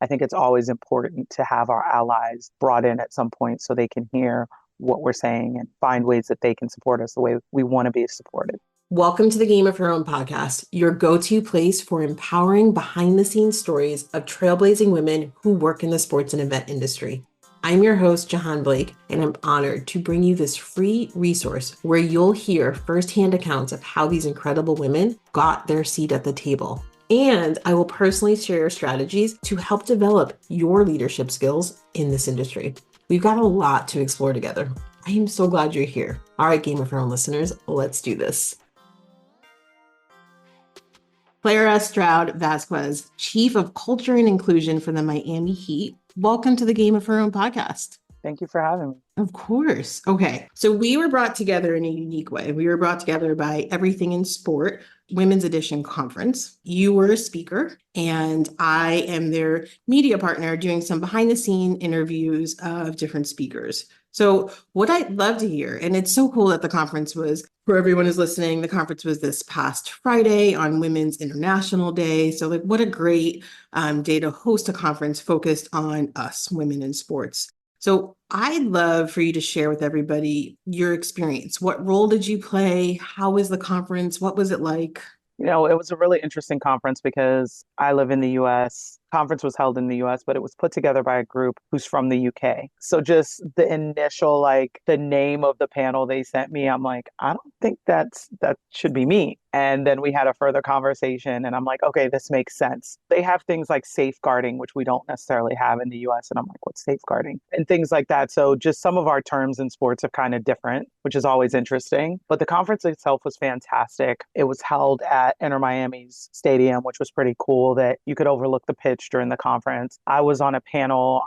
I think it's always important to have our allies brought in at some point so they can hear what we're saying and find ways that they can support us the way we want to be supported. Welcome to the Game of Her Own podcast, your go-to place for empowering behind-the-scenes stories of trailblazing women who work in the sports and event industry. I'm your host, Jahaan Blake, and I'm honored to bring you this free resource where you'll hear firsthand accounts of how these incredible women got their seat at the table. And I will personally share strategies to help develop your leadership skills in this industry. We've got a lot to explore together. I am so glad you're here. All right, Game of Her Own listeners, let's do this. Clara Stroude-Vazquez, Chief of Culture and Inclusion for the Miami Heat. Welcome to the Game of Her Own podcast. Thank you for having me. Of course. Okay. So we were brought together in a unique way. We were brought together by Everything in Sport Women's Edition Conference. You were a speaker, and I am their media partner doing some behind the scene interviews of different speakers. So what I'd love to hear, and it's so cool that the conference was, for everyone who's listening, the conference was this past Friday on Women's International Day. So like, what a great day to host a conference focused on us, women in sports. So I'd love for you to share with everybody your experience. What role did you play? How was the conference? What was it like? It was a really interesting conference because I live in the US. Conference was held in the US, but it was put together by a group who's from the UK. So just the initial, the name of the panel they sent me, I'm like, I don't think that should be me. And then we had a further conversation and I'm like, okay, this makes sense. They have things like safeguarding, which we don't necessarily have in the US. And I'm like, what's safeguarding? And things like that. So just some of our terms in sports are kind of different, which is always interesting. But the conference itself was fantastic. It was held at Inter Miami's stadium, which was pretty cool that you could overlook the pitch during the conference. I was on a panel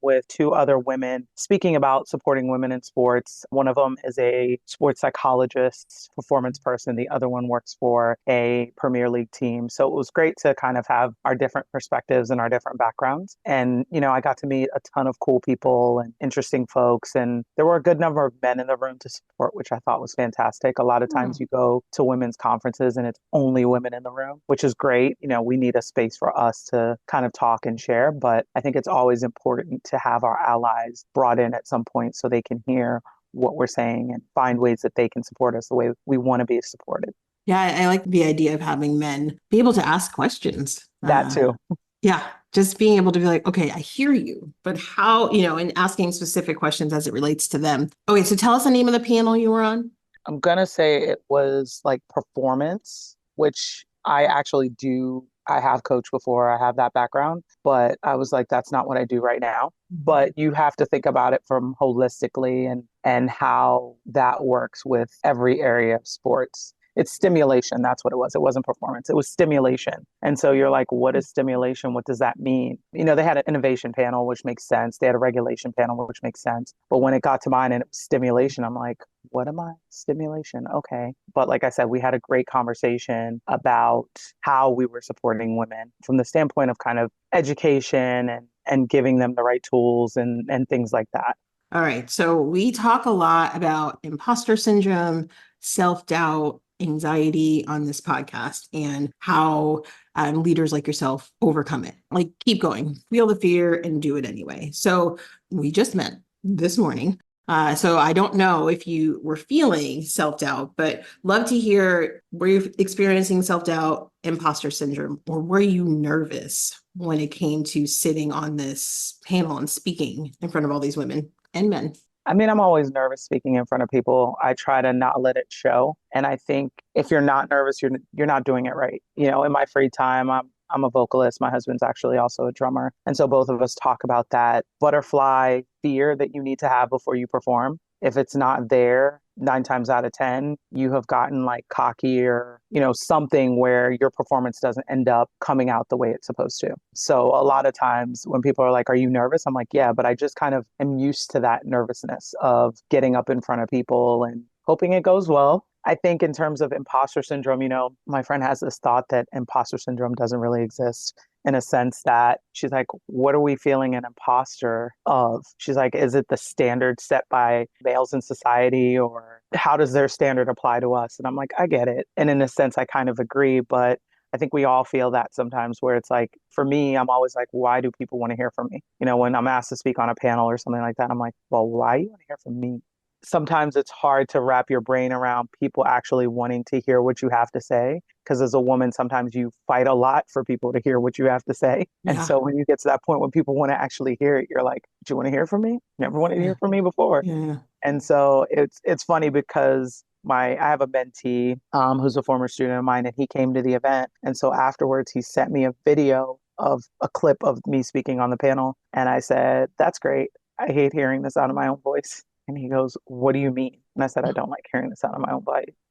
with two other women speaking about supporting women in sports. One of them is a sports psychologist, performance person. The other one works for a Premier League team. So it was great to kind of have our different perspectives and our different backgrounds. And, I got to meet a ton of cool people and interesting folks. And there were a good number of men in the room to support, which I thought was fantastic. A lot of times you go to women's conferences and it's only women in the room, which is great. We need a space for us to kind of talk and share. But I think it's always important to have our allies brought in at some point so they can hear what we're saying and find ways that they can support us the way we want to be supported. Yeah, I like the idea of having men be able to ask questions. That too. Yeah, just being able to be like, okay, I hear you, but how, and asking specific questions as it relates to them. Okay, so tell us the name of the panel you were on. I'm going to say it was like performance, which I actually do. I have coached before. I have that background, but I was like, that's not what I do right now. But you have to think about it from holistically and how that works with every area of sports. It's stimulation. That's what it was. It wasn't performance. It was stimulation. And so you're like, what is stimulation? What does that mean? They had an innovation panel, which makes sense. They had a regulation panel, which makes sense. But when it got to mine and it was stimulation, I'm like, what am I? Stimulation. Okay. But like I said, we had a great conversation about how we were supporting women from the standpoint of kind of education and giving them the right tools and things like that. All right. So we talk a lot about imposter syndrome, self-doubt, anxiety on this podcast and how leaders like yourself overcome it. Like, keep going, feel the fear and do it anyway. So we just met this morning. So I don't know if you were feeling self-doubt, but love to hear, were you experiencing self-doubt, imposter syndrome, or were you nervous when it came to sitting on this panel and speaking in front of all these women and men? I mean, I'm always nervous speaking in front of people. I try to not let it show. And I think if you're not nervous, you're not doing it right. In my free time, I'm a vocalist. My husband's actually also a drummer. And so both of us talk about that butterfly fear that you need to have before you perform. If it's not there, 9 times out of 10, you have gotten like cocky or, something where your performance doesn't end up coming out the way it's supposed to. So a lot of times when people are like, are you nervous? I'm like, yeah, but I just kind of am used to that nervousness of getting up in front of people and hoping it goes well. I think in terms of imposter syndrome, my friend has this thought that imposter syndrome doesn't really exist, in a sense that she's like, what are we feeling an imposter of? She's like, is it the standard set by males in society, or how does their standard apply to us? And I'm like, I get it. And in a sense, I kind of agree. But I think we all feel that sometimes where it's like, for me, I'm always like, why do people want to hear from me? You know, when I'm asked to speak on a panel or something like that, I'm like, well, why do you want to hear from me? Sometimes it's hard to wrap your brain around people actually wanting to hear what you have to say. Because as a woman, sometimes you fight a lot for people to hear what you have to say. And Yeah. so when you get to that point when people want to actually hear it, you're like, do you want to hear from me? Never wanted to Yeah. hear from me before. Yeah. And so it's funny because I have a mentee who's a former student of mine, and he came to the event. And so afterwards, he sent me a video of a clip of me speaking on the panel. And I said, "That's great. I hate hearing the sound of my own voice." And he goes, "What do you mean?" And I said, "I don't like hearing the sound of my own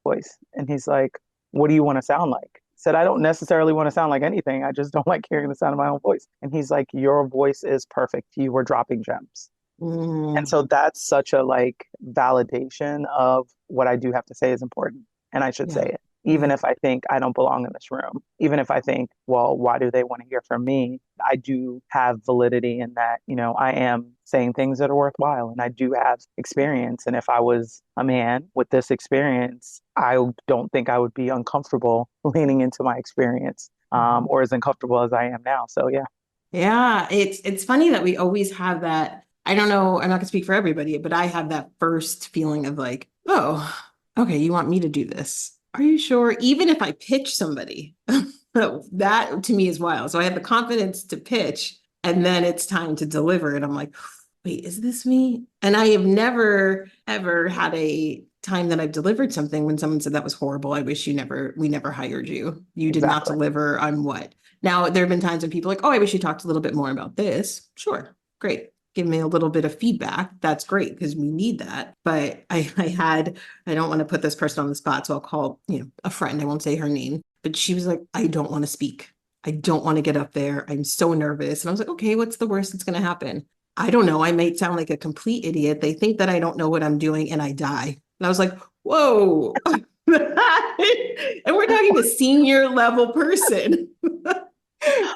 voice." And he's like, "What do you want to sound like?" I said, "I don't necessarily want to sound like anything. I just don't like hearing the sound of my own voice." And he's like, "Your voice is perfect. You were dropping gems." And Mm, so that's such a like validation of what I do have to say is important. And I should say yeah. it. Even Yeah. if I think I don't belong in this room, even if I think, well, why do they want to hear from me? I do have validity in that, you know, I am saying things that are worthwhile and I do have experience. And if I was a man with this experience, I don't think I would be uncomfortable leaning into my experience, Mhm. or as uncomfortable as I am now. So, yeah. Yeah, it's funny that we always have that. I don't know, I'm not gonna speak for everybody, but I have that first feeling of like, oh, okay, you want me to do this. Are you sure? Even if I pitch somebody, that to me is wild. So I have the confidence to pitch, and then it's time to deliver. And I'm like, wait, is this me? And I have never, ever had a time that I've delivered something when someone said that was horrible. I wish we never hired you. You did not Exactly. deliver on what? Now, there have been times when people are like, oh, I wish you talked a little bit more about this. Sure, great. Give me a little bit of feedback. That's great because we need that. But I don't want to put this person on the spot, so I'll call, a friend. I won't say her name, but she was like, I don't want to speak. I don't want to get up there. I'm so nervous. And I was like, okay, what's the worst that's going to happen? I don't know. I might sound like a complete idiot. They think that I don't know what I'm doing and I die. And I was like, whoa. And we're talking a senior level person.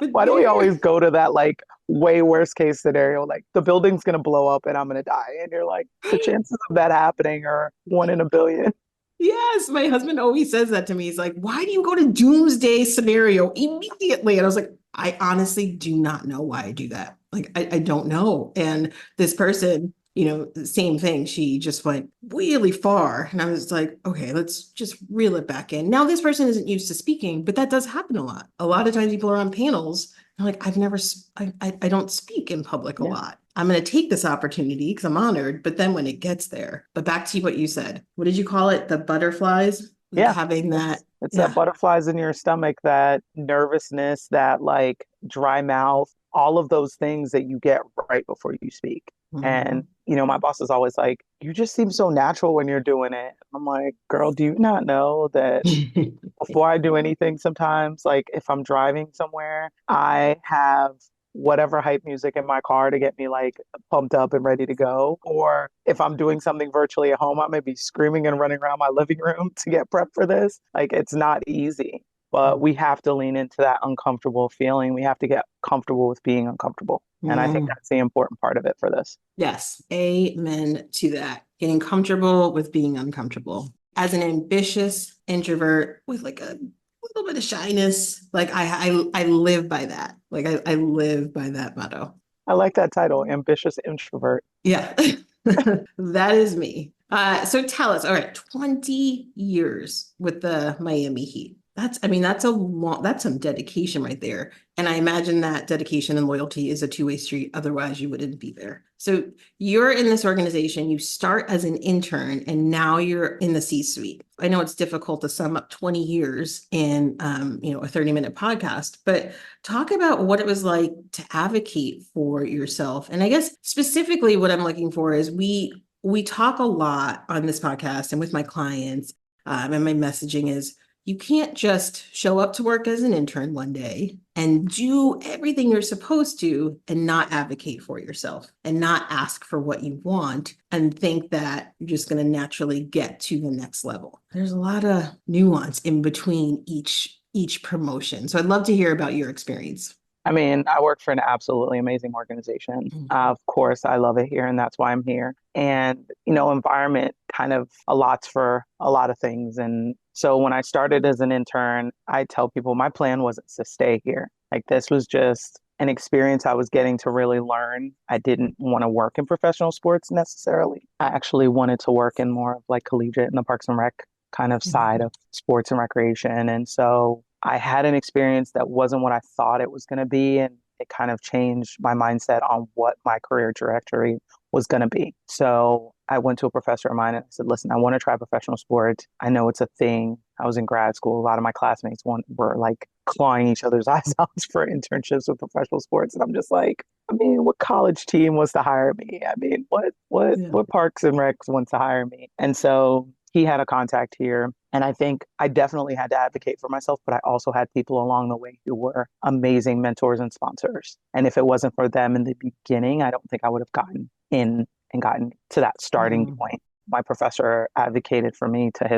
But Why do we there, always go to that like way worse case scenario? Like the building's gonna blow up and I'm gonna die. And you're like, the chances of that happening are 1 in a billion. yes, my husband always says that to me. He's like, why do you go to doomsday scenario immediately? And I was like, I honestly do not know why I do that. Like, I don't know. And this person, same thing. She just went really far. And I was like, okay, let's just reel it back in. Now, this person isn't used to speaking, but that does happen a lot. A lot of times people are on panels. They're like, I don't speak in public a Yeah. lot. I'm going to take this opportunity because I'm honored. But then when it gets there, but back to what you said, what did you call it? The butterflies, Yeah. having that. It's that Yeah. butterflies in your stomach, that nervousness, that like dry mouth, all of those things that you get right before you speak. And, Mhm. my boss is always like, you just seem so natural when you're doing it. I'm like, girl, do you not know that before I do anything, sometimes, like if I'm driving somewhere, I have whatever hype music in my car to get me like pumped up and ready to go. Or if I'm doing something virtually at home, I may be screaming and running around my living room to get prepped for this. Like it's not easy, but we have to lean into that uncomfortable feeling. We have to get comfortable with being uncomfortable. And I think Mm. that's the important part of it for this. Yes, amen to that. Getting comfortable with being uncomfortable. As an ambitious introvert with like a little bit of shyness, like I live by that. Like I live by that motto. I like that title, ambitious introvert. Yeah, that is me. So tell us, all right, 20 years with the Miami Heat. That's some dedication right there. And I imagine that dedication and loyalty is a two-way street. Otherwise, you wouldn't be there. So you're in this organization, you start as an intern, and now you're in the C-suite. I know it's difficult to sum up 20 years in, a 30-minute podcast, but talk about what it was like to advocate for yourself. And I guess specifically what I'm looking for is we talk a lot on this podcast and with my clients, and my messaging is you can't just show up to work as an intern one day and do everything you're supposed to and not advocate for yourself and not ask for what you want and think that you're just going to naturally get to the next level. There's a lot of nuance in between each promotion. So I'd love to hear about your experience. I mean, I work for an absolutely amazing organization. Mhm. Of course, I love it here, and that's why I'm here. And, environment kind of allots for a lot of things. And so when I started as an intern, I tell people my plan wasn't to stay here. Like, this was just an experience I was getting to really learn. I didn't want to work in professional sports necessarily. I actually wanted to work in more of like collegiate and the Parks and Rec kind of side Mhm. of sports and recreation. And so I had an experience that wasn't what I thought it was going to be. And it kind of changed my mindset on what my career trajectory was going to be. So I went to a professor of mine and I said, listen, I want to try professional sports. I know it's a thing. I was in grad school. A lot of my classmates were like clawing each other's eyes out for internships with professional sports. And I'm just like, I mean, what college team wants to hire me? I mean, Yeah. what Parks and Recs want to hire me? And so he had a contact here. And I think I definitely had to advocate for myself, but I also had people along the way who were amazing mentors and sponsors. And if it wasn't for them in the beginning, I don't think I would have gotten in and gotten to that starting Mm. point. My professor advocated for me to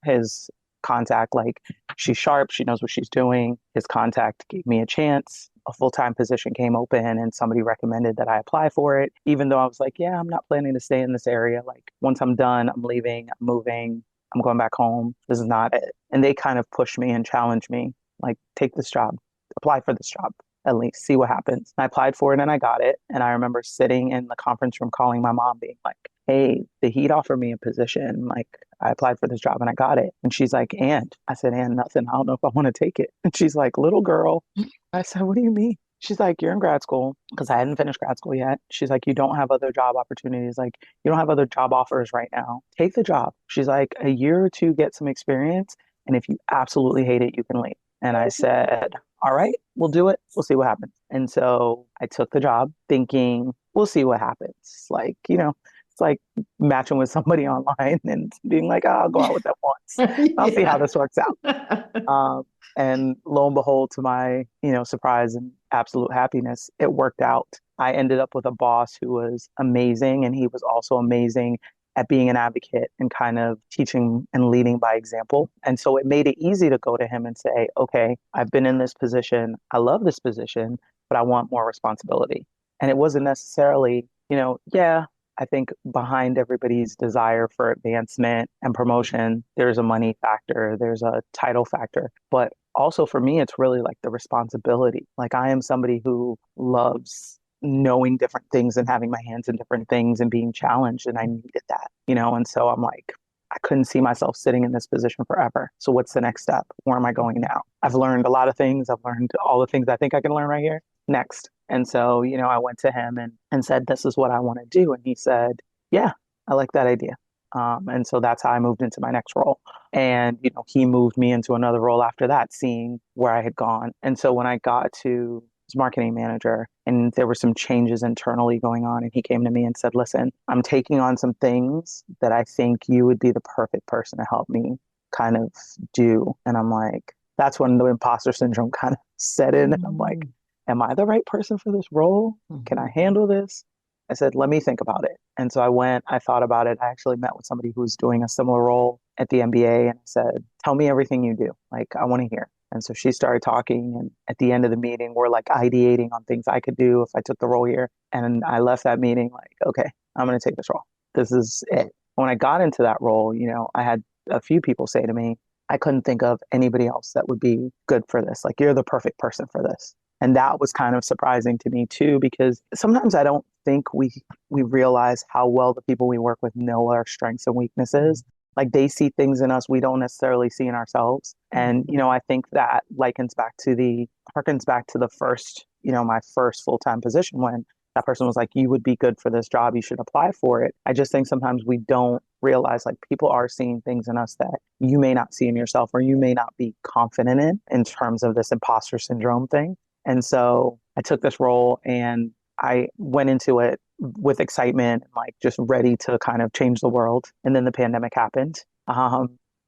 his contact, like she's sharp, she knows what she's doing. His contact gave me a chance. A full-time position came open and somebody recommended that I apply for it, even though I was like, yeah, I'm not planning to stay in this area. Like once I'm done, I'm leaving, I'm moving, I'm going back home. This is not it. And they kind of pushed me and challenged me, like, take this job, apply for this job, at least see what happens. And I applied for it and I got it. And I remember sitting in the conference room calling my mom, being like, hey, the Heat offered me a position. Like, I applied for this job and I got it. And she's like, and I said, and nothing. I don't know if I want to take it. And she's like, little girl. I said, what do you mean? She's like, you're in grad school because I hadn't finished grad school yet. She's like, you don't have other job opportunities. Like, you don't have other job offers right now. Take the job. She's like, a year or two, get some experience. And if you absolutely hate it, you can leave. And I said, all right, we'll do it. We'll see what happens. And so I took the job thinking, we'll see what happens. Like, it's like matching with somebody online and being like, oh, I'll go out with them once. I'll see how Yeah. this works out. Um, and lo and behold, to my, surprise and absolute happiness, it worked out. I ended up with a boss who was amazing, and he was also amazing at being an advocate and kind of teaching and leading by example. And so it made it easy to go to him and say, okay, I've been in this position. I love this position, but I want more responsibility. And it wasn't necessarily, yeah, I think behind everybody's desire for advancement and promotion, there's a money factor, there's a title factor. But also for me, it's really like the responsibility. Like I am somebody who loves knowing different things and having my hands in different things and being challenged. And I needed that, And so I'm like, I couldn't see myself sitting in this position forever. So what's the next step? Where am I going now? I've learned a lot of things. I've learned all the things I think I can learn right here. Next. And so, I went to him and said, this is what I want to do. And he said, yeah, I like that idea. And so that's how I moved into my next role. And, he moved me into another role after that, seeing where I had gone. And so when I got to as marketing manager and there were some changes internally going on, and he came to me and said, listen, I'm taking on some things that I think you would be the perfect person to help me kind of do. And I'm like, that's when the imposter syndrome kind of set in. And I'm like, Mhm. am I the right person for this role? Can I Mhm. handle this? I said, let me think about it. And so I went, I thought about it. I actually met with somebody who was doing a similar role at the NBA and I said, tell me everything you do. Like, I want to hear. And so she started talking. And at the end of the meeting, we're like ideating on things I could do if I took the role here. And I left that meeting like, okay, I'm going to take this role. This is it. When I got into that role, I had a few people say to me, I couldn't think of anybody else that would be good for this. Like, you're the perfect person for this. And that was kind of surprising to me too, because sometimes I don't think we realize how well the people we work with know our strengths and weaknesses. Like they see things in us we don't necessarily see in ourselves. And, I think that harkens back to the first, my first full-time position when that person was like, you would be good for this job. You should apply for it. I just think sometimes we don't realize like people are seeing things in us that you may not see in yourself or you may not be confident in terms of this imposter syndrome thing. And so I took this role and I went into it with excitement, like just ready to kind of change the world. And then the pandemic happened.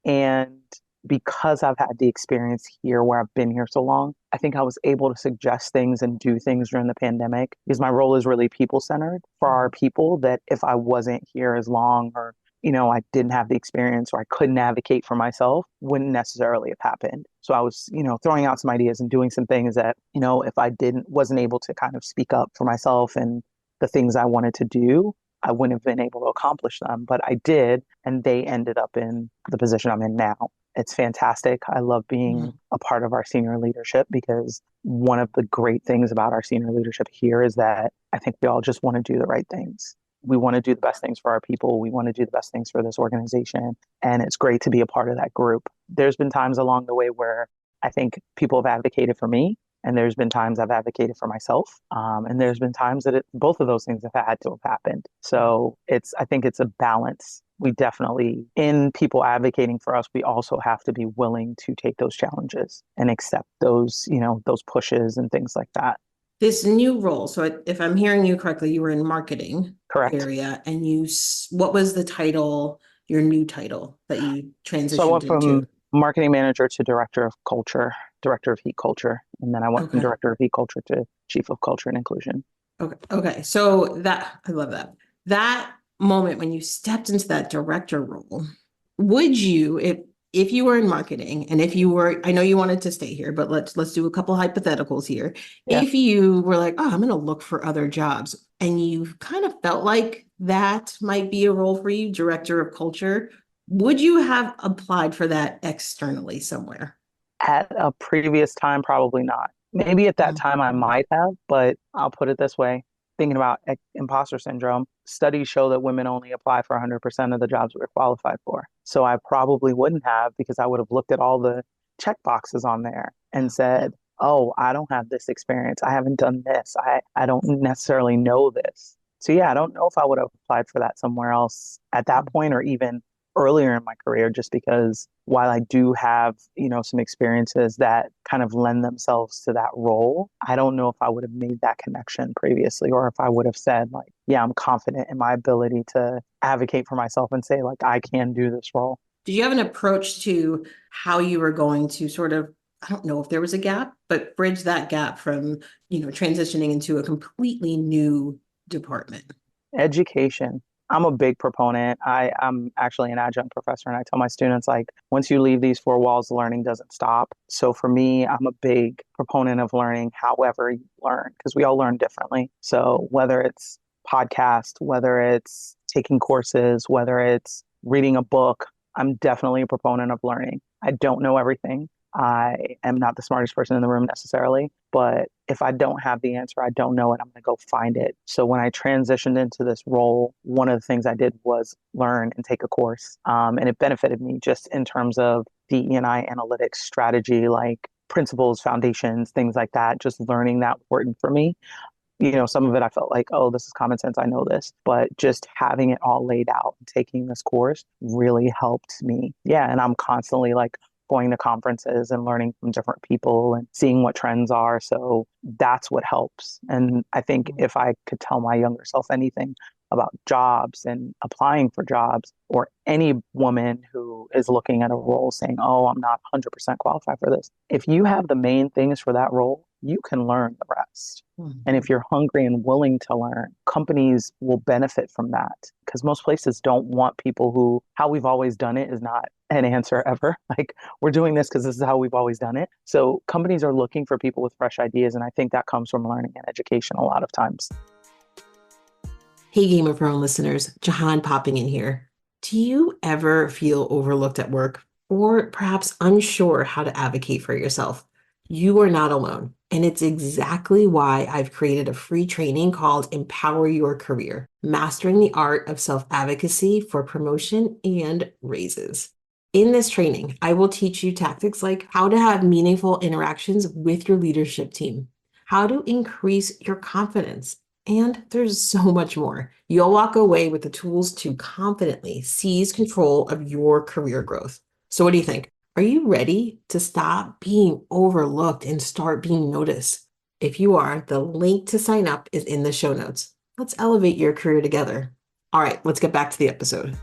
And because I've had the experience here where I've been here so long, I think I was able to suggest things and do things during the pandemic because my role is really people centered for our Mhm. people that if I wasn't here as long or I didn't have the experience or I couldn't advocate for myself, wouldn't necessarily have happened. So I was, throwing out some ideas and doing some things that, if I wasn't able to kind of speak up for myself and the things I wanted to do, I wouldn't have been able to accomplish them. But I did, and they ended up in the position I'm in now. It's fantastic. I love being a part of our senior leadership because one of the great things about our senior leadership here is that I think we all just want to do the right things. We want to do the best things for our people. We want to do the best things for this organization. And it's great to be a part of that group. There's been times along the way where I think people have advocated for me, and there's been times I've advocated for myself. And there's been times that both of those things have had to have happened. So I think it's a balance. We definitely, in people advocating for us, we also have to be willing to take those challenges and accept those pushes and things like that. This new role, so if I'm hearing you correctly, you were in marketing Correct. area, and what was the title, your new title that you So I transitioned went from into? marketing manager to director of culture, director of heat culture. And then I went from Okay. director of heat culture to chief of culture and inclusion. Okay. Okay. So I love that. That moment when you stepped into that director role, would you, if you were in marketing and if you were, I know you wanted to stay here, but let's do a couple hypotheticals here. Yeah. If you were like, oh, I'm going to look for other jobs, and you kind of felt like that might be a role for you, director of culture, would you have applied for that externally somewhere? At a previous time, probably not. Maybe at that time I might have, but I'll put it this way. Thinking about imposter syndrome, studies show that women only apply for 100% of the jobs we're qualified for. So I probably wouldn't have because I would have looked at all the check boxes on there and said, oh, I don't have this experience. I haven't done this. I don't necessarily know this. So yeah, I don't know if I would have applied for that somewhere else at that point or even earlier in my career, just because while I do have, some experiences that kind of lend themselves to that role, I don't know if I would have made that connection previously or if I would have said like, yeah, I'm confident in my ability to advocate for myself and say like, I can do this role. Did you have an approach to how you were going to sort of, I don't know if there was a gap, but bridge that gap from, transitioning into a completely new department? Education. I'm a big proponent. I'm actually an adjunct professor, and I tell my students, like, once you leave these four walls, learning doesn't stop. So for me, I'm a big proponent of learning however you learn, because we all learn differently. So whether it's podcast, whether it's taking courses, whether it's reading a book, I'm definitely a proponent of learning. I don't know everything. I am not the smartest person in the room necessarily, but if I don't have the answer, I don't know it, I'm going to go find it. So when I transitioned into this role, one of the things I did was learn and take a course. And it benefited me just in terms of DE&I analytics strategy, like principles, foundations, things like that, just learning that important for me. Some of it I felt like, oh, this is common sense. I know this. But just having it all laid out and taking this course really helped me. Yeah. And I'm constantly like going to conferences and learning from different people and seeing what trends are. So that's what helps. And I think if I could tell my younger self anything about jobs and applying for jobs, or any woman who is looking at a role saying, oh, I'm not 100% qualified for this. If you have the main things for that role, you can learn the rest. And if you're hungry and willing to learn, companies will benefit from that because most places don't want people who, how we've always done it is not an answer ever. Like, we're doing this because this is how we've always done it. So companies are looking for people with fresh ideas. And I think that comes from learning and education a lot of times. Hey, Game of Thrones listeners, Jahaan popping in here. Do you ever feel overlooked at work or perhaps unsure how to advocate for yourself? You are not alone. And it's exactly why I've created a free training called Empower Your Career, Mastering the Art of Self-Advocacy for Promotion and Raises. In this training, I will teach you tactics like how to have meaningful interactions with your leadership team, how to increase your confidence, and there's so much more. You'll walk away with the tools to confidently seize control of your career growth. So what do you think? Are you ready to stop being overlooked and start being noticed? If you are, the link to sign up is in the show notes. Let's elevate your career together. All right, let's get back to the episode.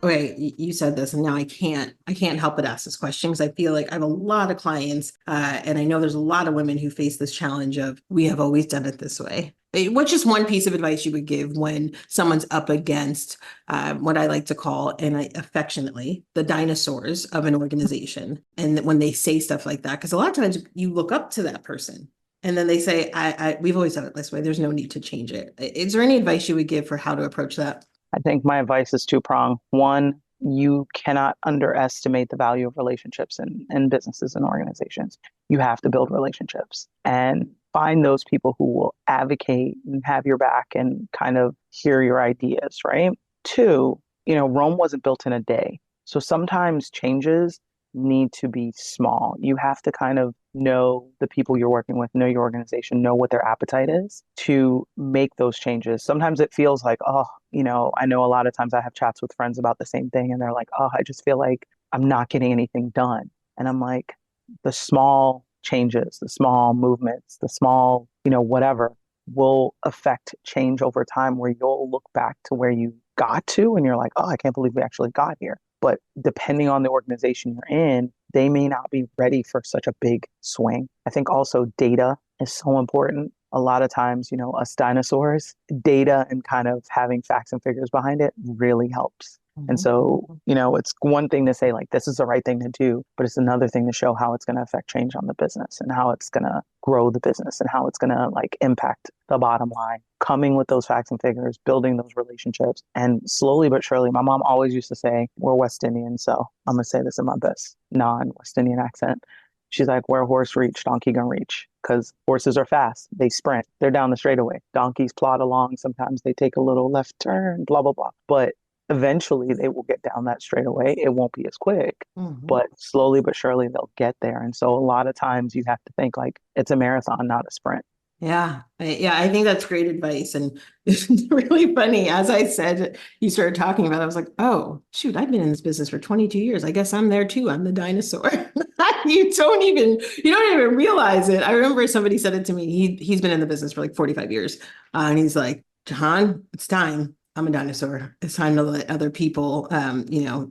Okay, you said this, and now I can't help but ask this question because I feel like I have a lot of clients, and I know there's a lot of women who face this challenge of we have always done it this way. What's just one piece of advice you would give when someone's up against what I like to call, and I affectionately, the dinosaurs of an organization, and when they say stuff like that, because a lot of times you look up to that person. And then they say, we've always done it this way. There's no need to change it. Is there any advice you would give for how to approach that? I think my advice is two-pronged. One, you cannot underestimate the value of relationships in businesses and organizations. You have to build relationships and find those people who will advocate and have your back and kind of hear your ideas, right? Two, Rome wasn't built in a day. So sometimes changes need to be small. You have to kind of know the people you're working with, know your organization, know what their appetite is to make those changes. Sometimes it feels like, oh, I know a lot of times I have chats with friends about the same thing and they're like, oh, I just feel like I'm not getting anything done. And I'm like, the small changes, the small movements, the small, whatever will affect change over time where you'll look back to where you got to and you're like, oh, I can't believe we actually got here. But depending on the organization you're in, they may not be ready for such a big swing. I think also data is so important. A lot of times, us dinosaurs, data and kind of having facts and figures behind it really helps. And Mhm. so, it's one thing to say like this is the right thing to do, but it's another thing to show how it's going to affect change on the business and how it's going to grow the business and how it's going to like impact the bottom line. Coming with those facts and figures, building those relationships, and slowly but surely, my mom always used to say, "We're West Indian," so I'm gonna say this in my best non-West Indian accent. She's like, "Where horse reach, donkey gonna reach," because horses are fast. They sprint. They're down the straightaway. Donkeys plod along. Sometimes they take a little left turn. Blah blah blah. But eventually they will get down that straightaway. It won't be as quick, Mhm. but slowly but surely they'll get there. And so a lot of times you have to think like it's a marathon, not a sprint. Yeah, I think that's great advice. And it's really funny. As I said, you started talking about it, I was like, oh, shoot, I've been in this business for 22 years. I guess I'm there too. I'm the dinosaur. You don't even realize it. I remember somebody said it to me. He's been in the business for like 45 years. And he's like, Jahaan, it's time. I'm a dinosaur. It's time to let other people,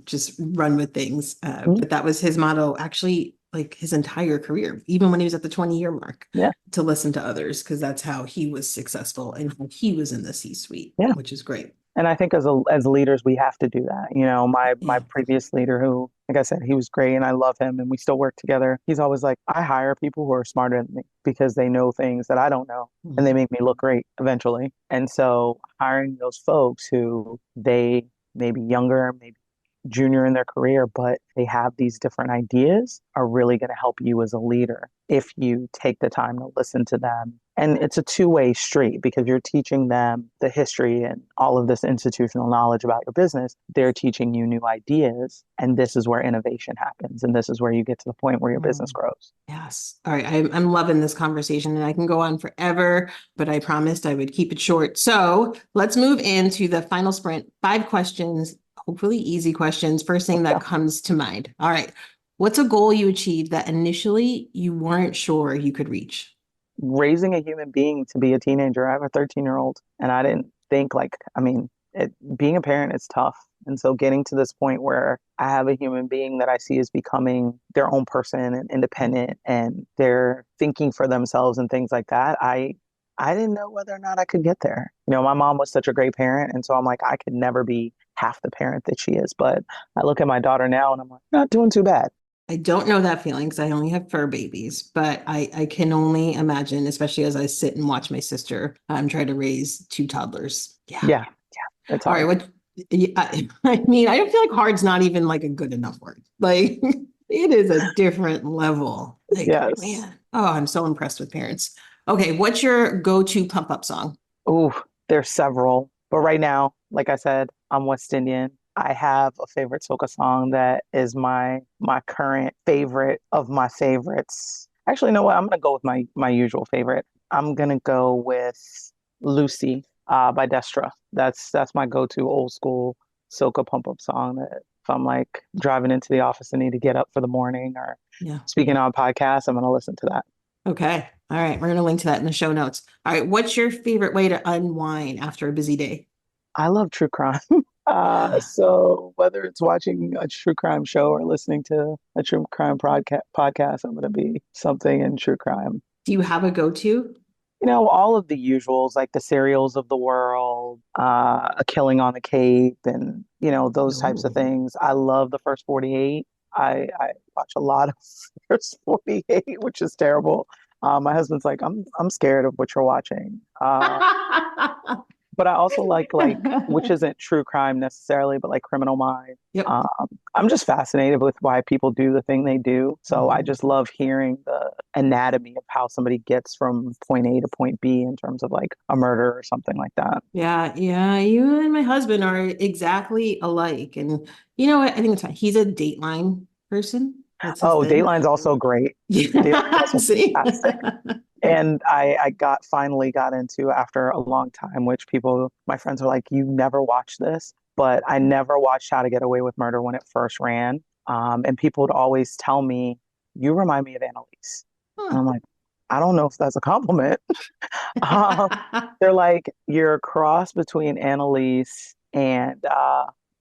just run with things. Mhm. But that was his motto, actually, like his entire career, even when he was at the 20-year mark, Yeah. to listen to others, because that's how he was successful and how he was in the C-suite, Yeah. which is great. And I think as leaders, we have to do that. My Yeah. previous leader, who, like I said, he was great, and I love him, and we still work together. He's always like, I hire people who are smarter than me because they know things that I don't know, and they Mhm. make me look great eventually. And so hiring those folks who they may be younger, maybe junior in their career, but they have these different ideas are really going to help you as a leader if you take the time to listen to them. And it's a two-way street because you're teaching them the history and all of this institutional knowledge about your business. They're teaching you new ideas. And this is where innovation happens. And this is where you get to the point where your business Mm. grows. Yes. All right. I'm loving this conversation and I can go on forever, but I promised I would keep it short. So let's move into the final sprint. 5 questions, hopefully easy questions. First thing that So comes to mind. All right. What's a goal you achieved that initially you weren't sure you could reach? raising a human being to be a teenager, I have a 13-year-old, and I didn't think like, I mean, being a parent is tough. And so getting to this point where I have a human being that I see as becoming their own person and independent and they're thinking for themselves and things like that, I didn't know whether or not I could get there. My mom was such a great parent, and so I'm like, I could never be half the parent that she is. But I look at my daughter now and I'm like, not doing too bad. I don't know that feeling because I only have fur babies, but I can only imagine, especially as I sit and watch my sister try to raise 2 toddlers. Yeah. Yeah, it's All right. hard. I mean, I don't feel like hard's not even like a good enough word. Like it is a different level. Like, Yes. man, oh, I'm so impressed with parents. Okay. What's your go-to pump up song? Ooh, there's several. But right now, like I said, I'm West Indian. I have a favorite soca song that is my current favorite of my favorites. Actually, you know what? I'm gonna go with my usual favorite. I'm gonna go with Lucy by Destra. That's my go-to old school soca pump up song that if I'm like driving into the office and need to get up for the morning or Yeah. speaking on podcasts, I'm gonna listen to that. Okay. All right. We're going to link to that in the show notes. All right. What's your favorite way to unwind after a busy day? I love true crime. So whether it's watching a true crime show or listening to a true crime podcast, I'm going to be something in true crime. Do you have a go-to? All of the usuals, like the serials of the world, A Killing on the Cape, and, those types of No. things. I love the first 48. I watch a lot of first 48, which is terrible. My husband's like, I'm scared of what you're watching. But I also like which isn't true crime necessarily, but like Criminal Minds. Yep. Um, I'm just fascinated with why people do the thing they do. So I Mhm. just love hearing the anatomy of how somebody gets from point A to point B in terms of like a murder or something like that. Yeah, yeah, you and my husband are exactly alike. And you know what? I think it's fine. He's a Dateline person. That's his Oh, thing. Dateline's also great. Dateline's Yeah, also see? fantastic. And I finally got into after a long time, which my friends are like, you never watched this, but I never watched How to Get Away with Murder when it first ran. And people would always tell me, you remind me of Annalise. And Huh. I'm like, I don't know if that's a compliment. Um, they're like, you're a cross between Annalise and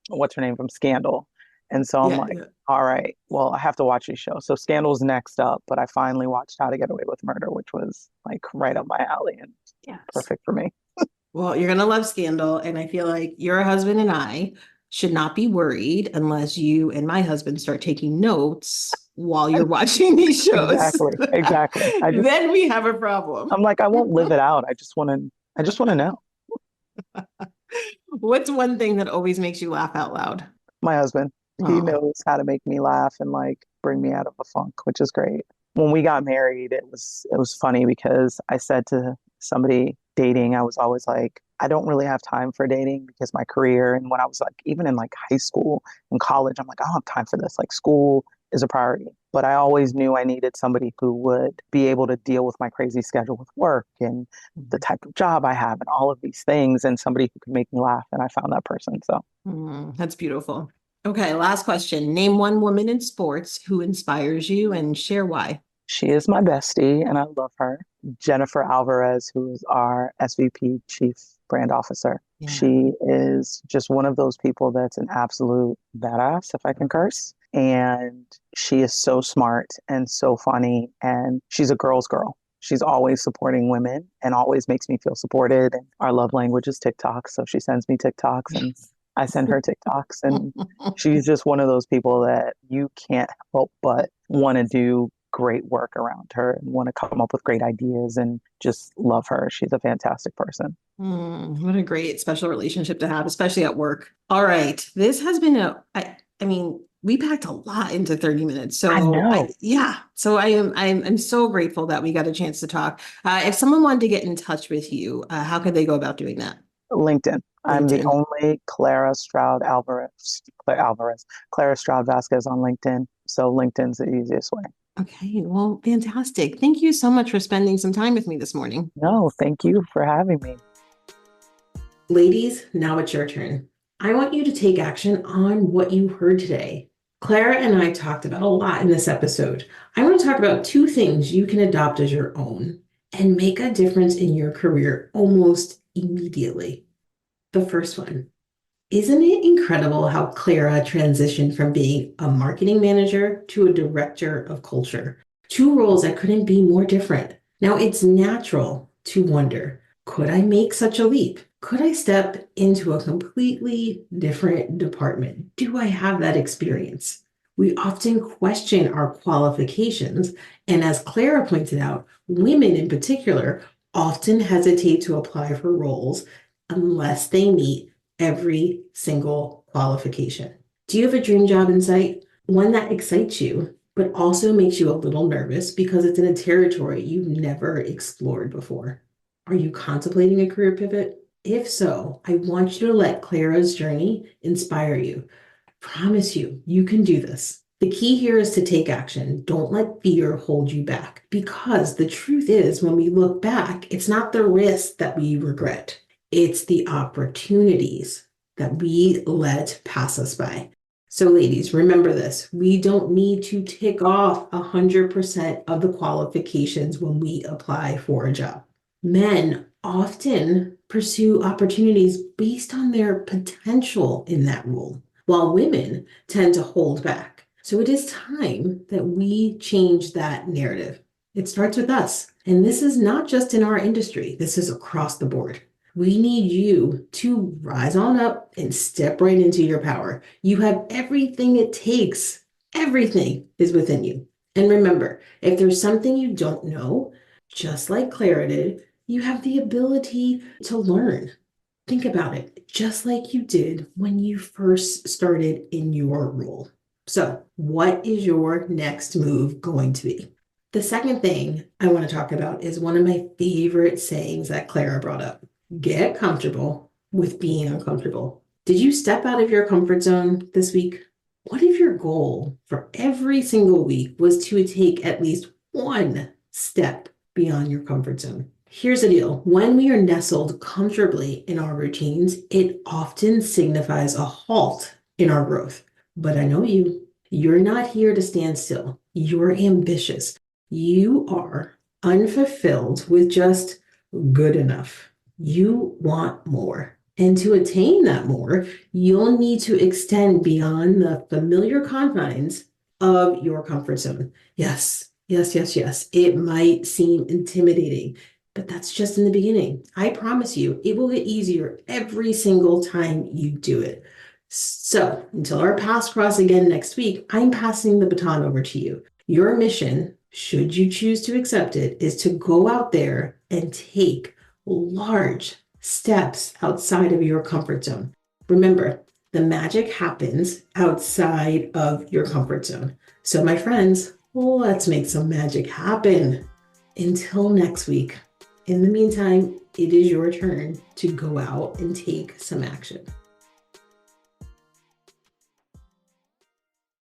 what's her name from Scandal. And so I'm Yeah, like, yeah. all right, well, I have to watch these shows. So Scandal's next up, but I finally watched How to Get Away with Murder, which was like right up my alley and Yes. perfect for me. Well, you're gonna love Scandal, and I feel like your husband and I should not be worried unless you and my husband start taking notes while you're watching these shows. Exactly, exactly. Then we have a problem. I'm like, I won't live it out. I just want to know. What's one thing that always makes you laugh out loud? My husband, he Oh, knows how to make me laugh and like bring me out of a funk, which is great. When we got married, it was funny because I said to somebody dating, I was always like, I don't really have time for dating because my career and when I was like even in like high school and college, I'm like, I don't have time for this. Like school is a priority. But I always knew I needed somebody who would be able to deal with my crazy schedule with work and the type of job I have and all of these things and somebody who could make me laugh. And I found that person. So that's beautiful. Okay, last question. Name one woman in sports who inspires you and share why. she is my bestie, and I love her. Jennifer Alvarez, who is our SVP Chief Brand Officer. Yeah. She is just one of those people that's an absolute badass, if I can curse. And she is so smart and so funny, and she's a girl's girl. She's always supporting women and always makes me feel supported. And our love language is TikTok. So she sends me TikToks and I send her TikToks. And she's just one of those people that you can't help but want to do great work around her and want to come up with great ideas and just love her. She's a fantastic person. What a great special relationship to have, especially at work. All right. This has been I mean, we packed a lot into 30 minutes. I So know. yeah. So I'm so grateful that we got a chance to talk. If someone wanted to get in touch with you, how could they go about doing that? LinkedIn. I'm the LinkedIn. only Clara Stroude-Vazquez on LinkedIn. So LinkedIn's the easiest way. Okay. Well, fantastic. Thank you so much for spending some time with me this morning. No, thank you for having me. Ladies, now it's your turn. I want you to take action on what you heard today. Clara and I talked about a lot in this episode. I want to talk about two things you can adopt as your own and make a difference in your career almost immediately. The first one, isn't it incredible how Clara transitioned from being a marketing manager to a director of culture? Two roles that couldn't be more different. Now, it's natural to wonder, could I make such a leap? Could I step into a completely different department? Do I have that experience? We often question our qualifications, and as Clara pointed out, women in particular often hesitate to apply for roles unless they meet every single qualification. Do you have a dream job in sight? One that excites you, but also makes you a little nervous because it's in a territory you've never explored before? Are you contemplating a career pivot? If so, I want you to let Clara's journey inspire you. Promise you, you can do this. The key here is to take action. Don't let fear hold you back. Because the truth is, when we look back, it's not the risk that we regret, it's the opportunities that we let pass us by. So, ladies, remember this. We don't need to tick off 100% of the qualifications when we apply for a job. Men often pursue opportunities based on their potential in that role, while women tend to hold back. So it is time that we change that narrative. It starts with us. And this is not just in our industry, this is across the board. We need you to rise on up and step right into your power. You have everything it takes. Everything is within you. And remember, if there's something you don't know, just like Clara did, you have the ability to learn. Think about it, just like you did when you first started in your role. So, what is your next move going to be? The second thing I want to talk about is one of my favorite sayings that Clara brought up. Get comfortable with being uncomfortable. Did you step out of your comfort zone this week? What if your goal for every single week was to take at least one step beyond your comfort zone? Here's the deal. When we are nestled comfortably in our routines, it often signifies a halt in our growth. But I know you're not here to stand still. You're ambitious. You are unfulfilled with just good enough. You want more. And to attain that more, you'll need to extend beyond the familiar confines of your comfort zone. Yes, yes, yes, yes. It might seem intimidating, but that's just in the beginning. I promise you, it will get easier every single time you do it. So until our paths cross again next week, I'm passing the baton over to you. Your mission, should you choose to accept it, is to go out there and take large steps outside of your comfort zone. Remember, the magic happens outside of your comfort zone. So my friends, let's make some magic happen. Until next week. In the meantime, it is your turn to go out and take some action.